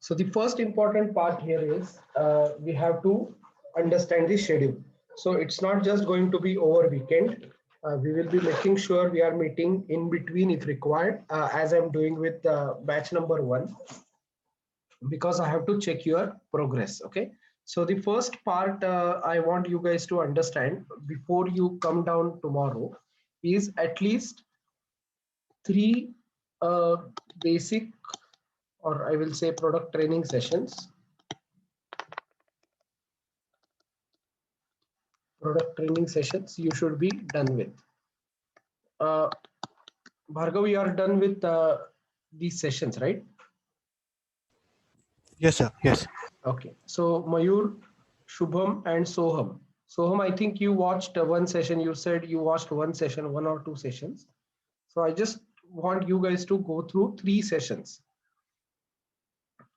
So the first important part here is we have to understand the schedule. So it's not just going to be over weekend. We will be making sure we are meeting in between if required, as I'm doing with batch number 1, because I have to check your progress. Okay. So the first part I want you guys to understand before you come down tomorrow is at least 3 uh, basic, or I will say product training sessions. Product training sessions you should be done with. Uh, Bhargav, you are done with these sessions, right? Yes, sir. Yes. Okay. So Mayur, Shubham, and Soham. Soham, I think you watched one session. You said you watched one session, 1 or 2 sessions. So I just want you guys to go through 3 sessions.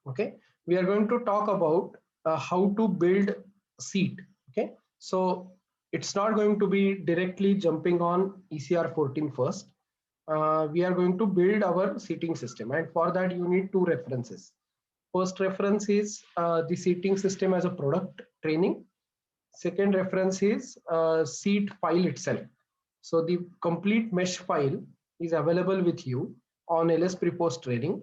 Okay. We are going to talk about how to build seat. Okay. So it's not going to be directly jumping on ECR 14 first. We are going to build our seating system, and for that you need 2 references. First reference is the seating system as a product training. Second reference is seat file itself. So the complete mesh file is available with you on LS Prepost training.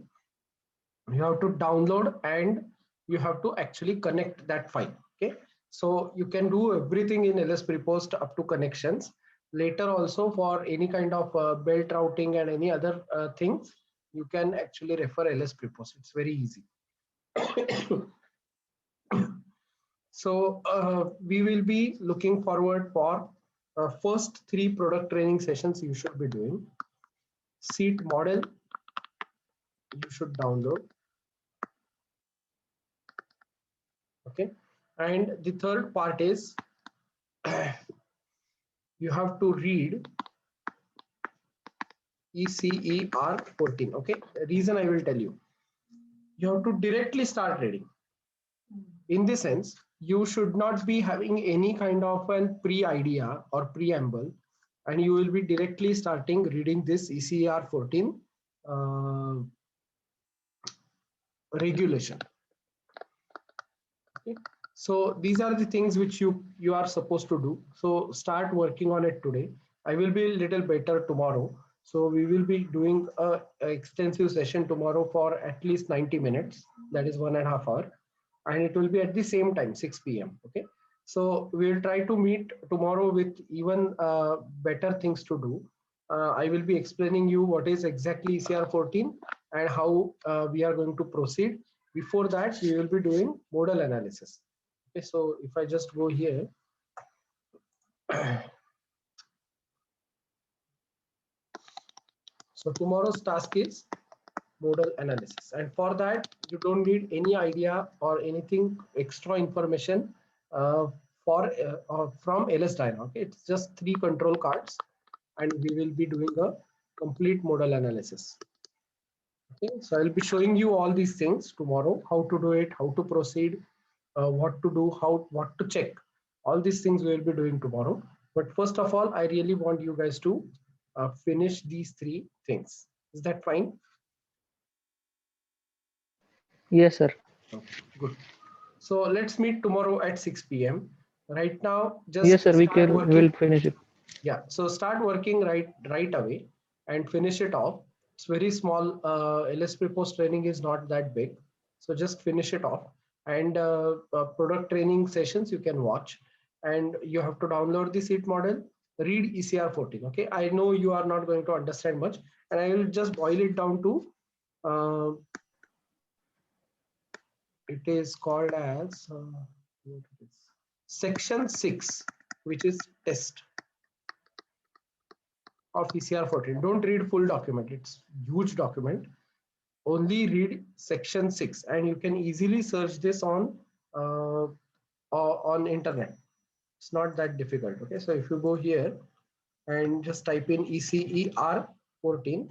You have to download and you have to actually connect that file. Okay, so you can do everything in LS Prepost up to connections. Later also, for any kind of belt routing and any other things, you can actually refer LS Prepost. It's very easy. So we will be looking forward for first 3 product training sessions you should be doing. Seat model you should download. Okay, and the third part is you have to read ECER 14. Okay, reason I will tell you. You have to directly start reading. In this sense, you should not be having any kind of a pre-idea or preamble, and you will be directly starting reading this ECER 14 regulation. Okay. So these are the things which you are supposed to do. So start working on it today. I will be a little better tomorrow. So we will be doing a extensive session tomorrow for at least 90 minutes. That is 1.5 hours. And it will be at the same time, 6 p.m. Okay. So we'll try to meet tomorrow with even better things to do. I will be explaining you what is exactly ECR 14 and how we are going to proceed. Before that, we will be doing modal analysis. Okay, so if I just go here, so tomorrow's task is modal analysis, and for that you don't need any idea or anything extra information from LS Dyna. Okay, it's just 3 control cards, and we will be doing a complete modal analysis. Okay, so I'll be showing you all these things tomorrow: how to do it, how to proceed, what to do, what to check. All these things we will be doing tomorrow. But first of all, I really want you guys to finish these 3 things. Is that fine? Yes, sir. Okay, good. So let's meet tomorrow at 6 p.m. Right now, just Yes, sir. start We working. will finish it. Yeah, so start working right away and finish it off. It's very small. LS Prepost training is not that big, so just finish it off. And product training sessions you can watch, and you have to download the seat model. Read ECR 14. Okay, I know you are not going to understand much, and I will just boil it down to. It is called as section 6, which is test of ECR 14. Don't read full document. It's huge document. Only read section 6, and you can easily search this on internet. It's not that difficult. Okay, so if you go here and just type in ECER 14,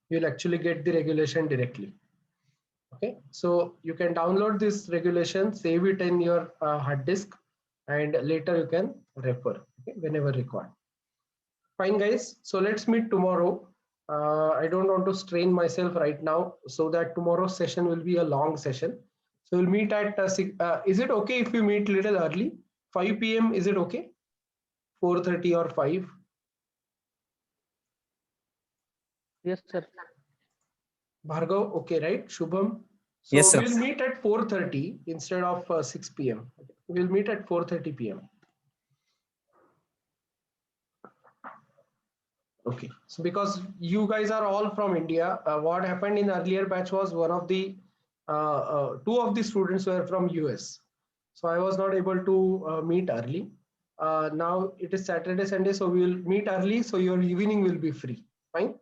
you'll actually get the regulation directly. Okay, so you can download this regulation, save it in your hard disk, and later you can refer, okay, whenever required. Fine, guys. So let's meet tomorrow I don't want to strain myself right now, so that tomorrow's session will be a long session. So we'll meet at is it okay if we meet little early? 5 p.m. Is it okay? 4:30 or 5? Yes, sir. Bhargav, okay, right? Shubham. So Yes, sir. we'll meet at 4:30 instead of 6 p.m. We'll meet at 4:30 p.m. Okay, so because you guys are all from India, what happened in earlier batch was one of the two of the students were from US, so I was not able to meet early. Now it is Saturday, Sunday, so we will meet early, so your evening will be free. Fine.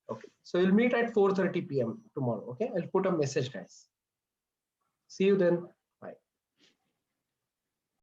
Okay, so we'll meet at 4:30 p.m. tomorrow. Okay, I'll put a message, guys. See you then.